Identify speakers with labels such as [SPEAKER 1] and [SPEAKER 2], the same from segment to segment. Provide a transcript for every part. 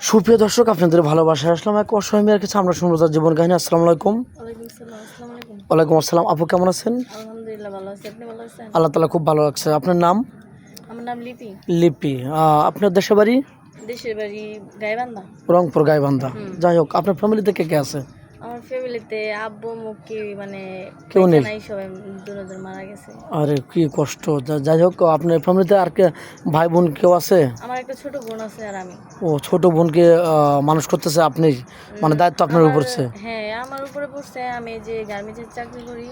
[SPEAKER 1] সুপ্রিয় দর্শক, আপনাদের ভালোবাসায় আসলাম এক অসহায় মেয়ের কাছে। আমরা শুনবো তার জীবন কাহিনী। আসসালামু আলাইকুম। ওয়ালাইকুম আসসালাম। আপু কেমন আছেন?
[SPEAKER 2] আলহামদুলিল্লাহ ভালো আছি। আপনি ভালো আছেন?
[SPEAKER 1] আল্লাহ তাআলা খুব ভালো লাগছে। আপনার নাম?
[SPEAKER 2] আমার নাম লিপি।
[SPEAKER 1] লিপি। আপনার দেশের বাড়ি?
[SPEAKER 2] দেশের বাড়ি গাইবান্ধা।
[SPEAKER 1] রংপুর, গাইবান্ধা। যাই হোক, আপনার ফ্যামিলিতে কে কে আছে?
[SPEAKER 2] আমার ফ্যামিলিতে আব্বু মুক্কি মানে
[SPEAKER 1] কেউ নেই?
[SPEAKER 2] নাই, সবাই দুজন মারা গেছে।
[SPEAKER 1] আরে কি কষ্ট। যাই হোক, আপনার ফ্যামিলিতে আর কে ভাই বোন কেউ আছে?
[SPEAKER 2] আমার একটা ছোট বোন আছে আর আমি।
[SPEAKER 1] ও, ছোট বোনকে মানুষ করতেছে আপনি, মানে দায়িত্ব আপনার উপর পড়ছে?
[SPEAKER 2] হ্যাঁ, আমার উপরে পড়ছে। আমি যে গার্মেন্টসের চাকরি করি,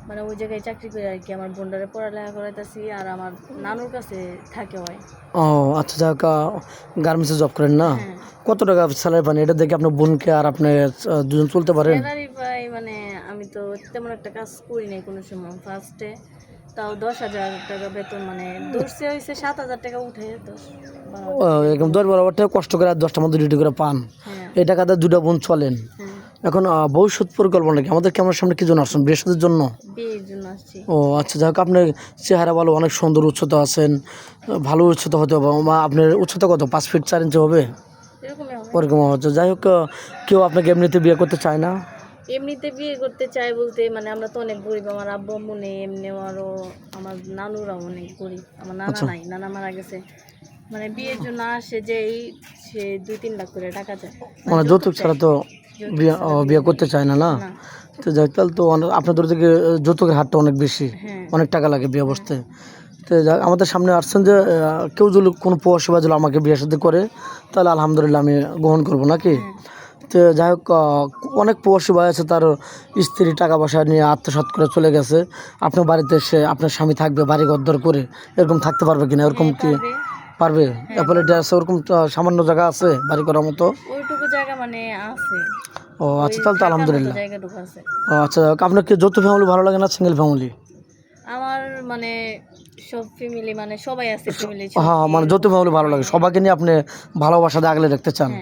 [SPEAKER 2] মানে ওই জায়গায় চাকরি করে আর কি আমার বোনটারে পড়ালেখা করাইতেছি, আর আমার নানুর কাছে থাকে হয়।
[SPEAKER 1] ও আচ্ছা, যাই হোক, গার্মেন্টসে জব করেন না?
[SPEAKER 2] হ্যাঁ।
[SPEAKER 1] কত টাকা স্যালারি পান? এটা দেখে আপনার বোনকে আর আপনি দুজন চলতে পারেন?
[SPEAKER 2] স্যালারি পাই মানে আমি তো তেমন একটা কাজ করি নাই কোনো সময়। ফার্স্টে তাও 10,000 টাকা বেতন, মানে দূরসে হয়েছে 7,000 টাকা উঠে 10-12,000
[SPEAKER 1] একদম 10-12 টাকা কষ্ট করে আর 10টার মধ্যে ডিউটি করে পান।
[SPEAKER 2] হ্যাঁ।
[SPEAKER 1] এই টাকাতে দুটা বোন চলেন।
[SPEAKER 2] হ্যাঁ,
[SPEAKER 1] এখন ভবিষ্যৎ পরিকল্পনা কি? আমাদের ক্যামেরার সামনে কি জন্য আসছেন? বৃহস্পতির জন্য?
[SPEAKER 2] বিয়ের জন্য আসছি।
[SPEAKER 1] ও আচ্ছা, যাই হোক, আপনার চেহারা ভালো, অনেক সুন্দর, উচ্চতা আছেন, ভালো উচ্চতা হতে হবে। আপনার উচ্চতা কত? 5 ফিট 4 ইঞ্চি হবে?
[SPEAKER 2] এরকমই হবে।
[SPEAKER 1] ওরকম হচ্ছে। যাই হোক, কেউ আপনাকে এমনিতে বিয়ে করতে চায় না?
[SPEAKER 2] এমনিতে বিয়ে করতে চাই বলতে মানে আমরা তো অনেক গরিব। আমার আব্বু আম্মু নেই, এমনিও আরও আমার নানুরাও অনেক গরিব। আমার নানা
[SPEAKER 1] আচ্ছা।
[SPEAKER 2] নাই, নানা মারা গেছে। মানে বিয়ের জন্য আসে যে সে 2-3 লাখ করে টাকা চায়,
[SPEAKER 1] মানে যৌতুক ছাড়া তো বিয়ে করতে চায় না, না?
[SPEAKER 2] না।
[SPEAKER 1] তো যাই হোক, তাহলে তো আপনাদের থেকে যৌতুকের হারটা অনেক বেশি।
[SPEAKER 2] হ্যাঁ।
[SPEAKER 1] অনেক টাকা লাগে বিয়ে বসতে। তো যাই হোক, আমাদের সামনে আসছেন যে কেউ যদি কোনো প্রবাসী বা যদি আমাকে বিয়ে সাথে করে, তাহলে আলহামদুলিল্লাহ আমি গ্রহণ করবো, নাকি? তো যাই হোক, অনেক প্রবাসী ভাই আছে, তার স্ত্রী টাকা পয়সা নিয়ে আত্মসাৎ করে চলে গেছে। আপনার বাড়িতে এসে আপনার স্বামী থাকবে, বাড়ি ঘরদর করে, এরকম থাকতে পারবে কিনা? এরকম কি পারবে? অ্যাপোলিটি আছে, ওরকম সামান্য জায়গা আছে বাড়ি করার মতো?
[SPEAKER 2] ওইটুকু জায়গা মানে আছে।
[SPEAKER 1] ও আচ্ছা, তাহলে তো আলহামদুলিল্লাহ।
[SPEAKER 2] জায়গাটুকু আছে।
[SPEAKER 1] ও আচ্ছা, আপনার কি যৌথ ফ্যামিলি ভালো লাগে না সিঙ্গেল ফ্যামিলি?
[SPEAKER 2] আমার মানে সব ফ্যামিলি, মানে সবাই আছে ফ্যামিলি।
[SPEAKER 1] হ্যাঁ, মানে যৌথ ফ্যামিলি ভালো লাগে, সবাইকে নিয়ে আপনি ভালোবাসা দিয়ে আগলে রাখতে চান।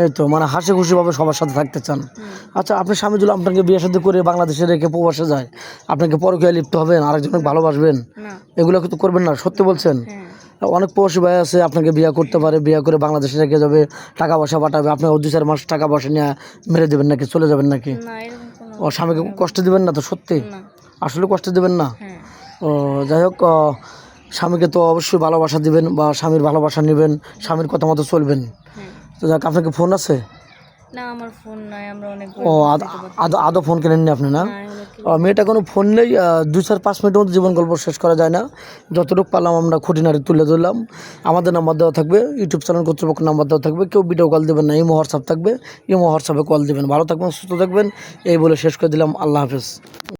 [SPEAKER 1] এই তো, মানে হাসি খুশিভাবে সবার সাথে থাকতে চান। আচ্ছা, আপনার স্বামী যদি আপনাকে বিয়ে শাদী করে বাংলাদেশে রেখে প্রবাসে যায়, আপনাকে পরকীয়ায় লিপ্ত হবেন, আরেকজনকে ভালোবাসবেন, এগুলো কিন্তু করবেন না? সত্যি বলছেন? অনেক প্রবাসী ভাই আছে, আপনাকে বিয়ে করতে পারে, বিয়ে করে বাংলাদেশে রেখে যাবে, টাকা পয়সা পাঠাবে, আপনি 2-4 মাস টাকা পয়সা নিয়ে মেরে দেবেন নাকি, চলে যাবেন নাকি? ও, স্বামীকে কষ্ট দিবেন না তো? সত্যি আসলে কষ্ট দিবেন না? ও যাই হোক, স্বামীকে তো অবশ্যই ভালোবাসা দিবেন বা স্বামীর ভালোবাসা নেবেন, স্বামীর কথা মতো চলবেন। তো যাক, আপনার কি ফোন আছে?
[SPEAKER 2] না, আমার ফোন নাই। আমরা অনেক
[SPEAKER 1] ও আদৌ ফোন কেনেননি আপনি, না? মেয়েটা কোনো ফোন নেই। 2-4-5 মিনিটের মধ্যে জীবন গল্প শেষ করা যায় না। যতটুকু পারলাম আমরা খুঁটিনাটি তুলে ধরলাম। আমাদের নাম্বার দেওয়া থাকবে, ইউটিউব চ্যানেল কর্তৃপক্ষের নাম্বার দেওয়া থাকবে। কেউ ভিডিও কল দেবেন না, ইমো হোয়াটসঅ্যাপ থাকবে, ইমো হোয়াটসঅ্যাপে কল দেবেন। ভালো থাকবেন, সুস্থ থাকবেন, এই বলে শেষ করে দিলাম। আল্লাহ হাফেজ।